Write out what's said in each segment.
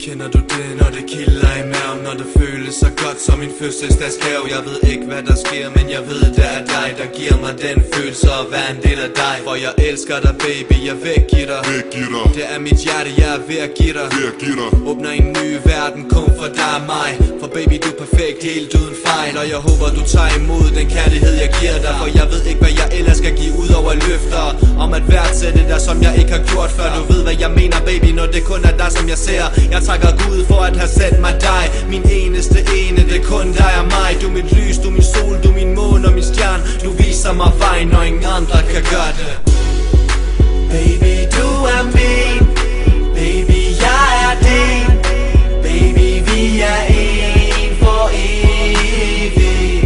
Kender du det, når det kilder i maven? Når det føles så godt som min fødselsdagsgave. Jeg ved ikke hvad der sker, men jeg ved det er dig, der giver mig den følelse at være en del af dig. For jeg elsker dig baby, jeg vil give dig. Det er mit hjerte, jeg er ved at give dig. Åbner en ny verden, kun for dig og mig. For baby du er perfekt, helt uden fejl. Og jeg håber du tager imod den kærlighed jeg giver dig. For jeg ved ikke hvad jeg ellers skal give ud over løfter om at værdsætte dig som jeg ikke har gjort før. Du ved hvad jeg mener baby, når det kun er dig som jeg ser. Jeg takker Gud for at have sendt mig dig. Min eneste ene, det er kun dig og mig. Du er mit lys, du er min sol, du er min måne og min stjerne. Du viser mig vejen, når ingen andre kan gøre det. Baby, du er min. Baby, jeg er din. Baby, vi er en for evigt.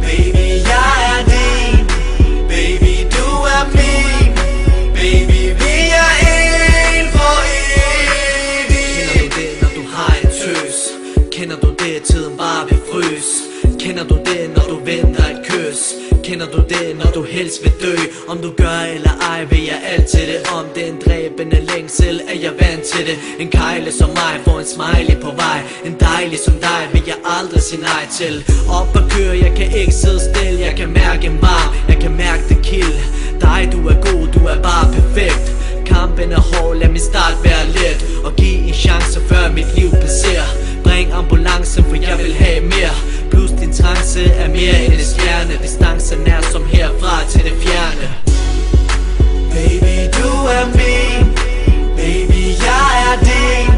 Baby, jeg er din. Baby, du er min. Baby, vi er en for evigt. Kender du det, når du har en tøs? Kender du det, tiden bare vil frys? Kender du det, når du venter et kys? Kender du det, når du helst vil dø? Om du gør eller ej, vil jeg altid det. Om det er en dræbende længsel, er jeg vant til det. En kejle som mig får en smiley på vej. En dejlig som dig vil jeg aldrig sige nej til. Op og køre, jeg kan ikke sidde stille. Jeg kan mærke en varm, jeg kan mærke det kill. Dig, du er god, du er bare perfekt. Kampen er hård, lad min start være let. Og giv en chance før mit liv passerer. Bring ambulancen, for jeg vil have mere. Plus din trance er mere end et stjerne. Distancen er som herfra til det fjerne. Baby, du er min. Baby, jeg er din.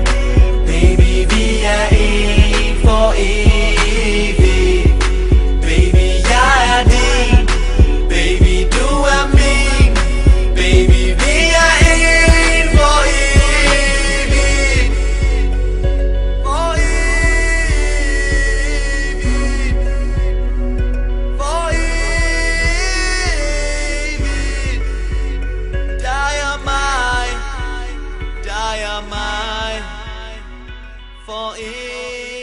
Baby, vi er en for evigt. Baby, jeg er din. Baby, du er min. Baby, vi er en for evigt. For evigt. For evigt. Dig og mig. Dig og mig. For evigt.